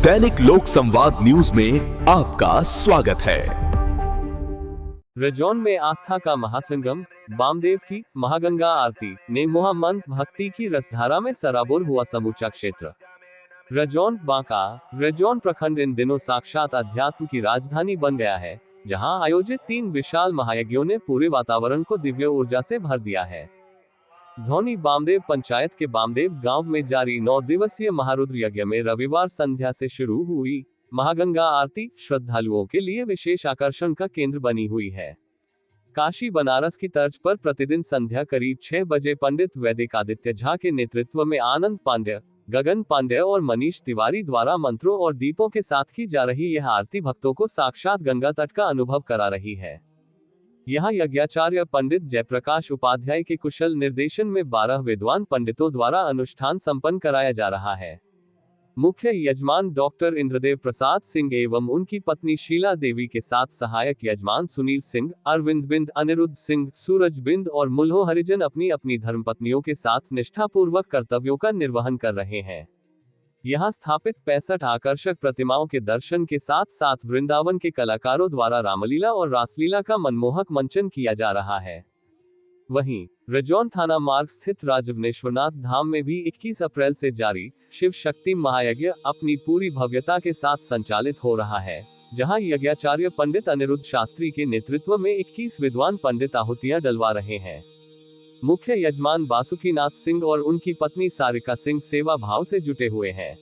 दैनिक लोक संवाद न्यूज में आपका स्वागत है। रजौन में आस्था का महासंगम, बामदेव की महागंगा आरती ने मोहम्मद भक्ति की रसधारा में सराबोर हुआ समूचा क्षेत्र। रजौन बांका रजौन प्रखंड इन दिनों साक्षात अध्यात्म की राजधानी बन गया है, जहां आयोजित 3 विशाल महायज्ञों ने पूरे वातावरण को दिव्य ऊर्जा से भर दिया है। धौनी बामदेव पंचायत के बामदेव गांव में जारी 9 दिवसीय महारुद्र यज्ञ में रविवार संध्या से शुरू हुई महागंगा आरती श्रद्धालुओं के लिए विशेष आकर्षण का केंद्र बनी हुई है। काशी बनारस की तर्ज पर प्रतिदिन संध्या करीब 6 बजे पंडित वैदिक आदित्य झा के नेतृत्व में आनंद पांड्य, गगन पांड्य और मनीष तिवारी द्वारा मंत्रों और दीपों के साथ की जा रही यह आरती भक्तों को साक्षात गंगा तट का अनुभव करा रही है। यहाँ यज्ञाचार्य पंडित जयप्रकाश उपाध्याय के कुशल निर्देशन में 12 विद्वान पंडितों द्वारा अनुष्ठान संपन्न कराया जा रहा है। मुख्य यजमान डॉक्टर इंद्रदेव प्रसाद सिंह एवं उनकी पत्नी शीला देवी के साथ सहायक यजमान सुनील सिंह, अरविंद बिंद, अनिरुद्ध सिंह, सूरज बिंद और मुल्हो हरिजन अपनी अपनी धर्मपत्नियों के साथ निष्ठापूर्वक कर्तव्यों का निर्वहन कर रहे हैं। यहाँ स्थापित 65 आकर्षक प्रतिमाओं के दर्शन के साथ साथ वृंदावन के कलाकारों द्वारा रामलीला और रासलीला का मनमोहक मंचन किया जा रहा है। वहीं रजौन थाना मार्ग स्थित राजवनेश्वरनाथ धाम में भी 21 अप्रैल से जारी शिव शक्ति महायज्ञ अपनी पूरी भव्यता के साथ संचालित हो रहा है, जहां यज्ञाचार्य पंडित अनिरुद्ध शास्त्री के नेतृत्व में 21 विद्वान पंडित आहुतियां डलवा रहे हैं। मुख्य यजमान बासुकीनाथ सिंह और उनकी पत्नी सारिका सिंह सेवा भाव से जुटे हुए हैं।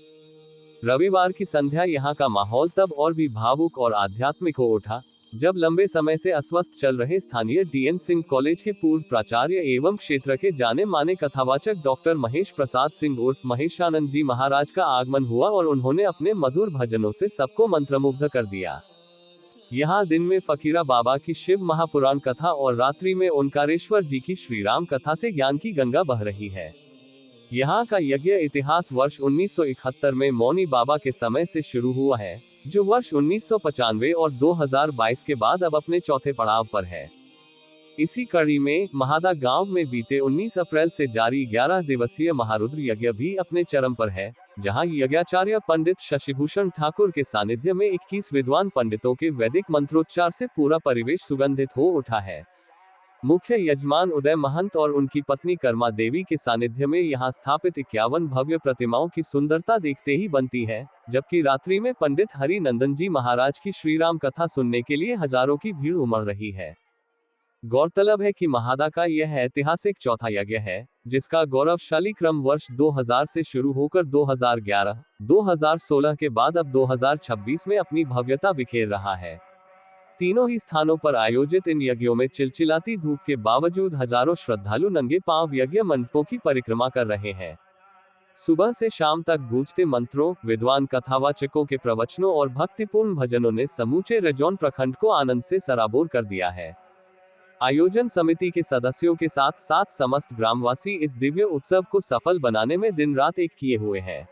रविवार की संध्या यहाँ का माहौल तब और भी भावुक और आध्यात्मिक हो उठा, जब लंबे समय से अस्वस्थ चल रहे स्थानीय डीएन सिंह कॉलेज के पूर्व प्राचार्य एवं क्षेत्र के जाने माने कथावाचक डॉक्टर महेश प्रसाद सिंह उर्फ महेशानंद जी महाराज का आगमन हुआ और उन्होंने अपने मधुर भजनों से सबको मंत्रमुग्ध कर दिया। यहाँ दिन में फकीरा बाबा की शिव महापुराण कथा और रात्रि में ओंकारेश्वर जी की श्रीराम कथा से ज्ञान की गंगा बह रही है। यहाँ का यज्ञ इतिहास वर्ष 1971 में मौनी बाबा के समय से शुरू हुआ है, जो वर्ष 1995 और 2022 के बाद अब अपने चौथे पड़ाव पर है। इसी कड़ी में महादा गांव में बीते 19 अप्रैल से जारी 11 दिवसीय महारुद्र यज्ञ भी अपने चरम पर है, जहां यज्ञाचार्य पंडित शशिभूषण ठाकुर के सानिध्य में 21 विद्वान पंडितों के वैदिक मंत्रोच्चार से पूरा परिवेश सुगंधित हो उठा है। मुख्य यजमान उदय महंत और उनकी पत्नी कर्मा देवी के सानिध्य में यहाँ स्थापित 51 भव्य प्रतिमाओं की सुंदरता देखते ही बनती है, जबकि रात्रि में पंडित हरि नंदन जी महाराज की श्रीराम कथा सुनने के लिए हजारों की भीड़ उमड़ रही है। गौरतलब है कि महादा का यह ऐतिहासिक चौथा यज्ञ है, जिसका गौरवशाली क्रम वर्ष 2000 से शुरू होकर 2011, 2016 के बाद अब 2026 में अपनी भव्यता बिखेर रहा है। तीनों ही स्थानों पर आयोजित इन यज्ञों में चिलचिलाती धूप के बावजूद हजारों श्रद्धालु नंगे पांव यज्ञ मंडपों की परिक्रमा कर रहे हैं। सुबह से शाम तक गूंजते मंत्रों, विद्वान कथावाचकों के प्रवचनों और भक्तिपूर्ण भजनों ने समूचे रजौन प्रखंड को आनंद से सराबोर कर दिया है। आयोजन समिति के सदस्यों के साथ साथ समस्त ग्रामवासी इस दिव्य उत्सव को सफल बनाने में दिन रात एक किए हुए हैं।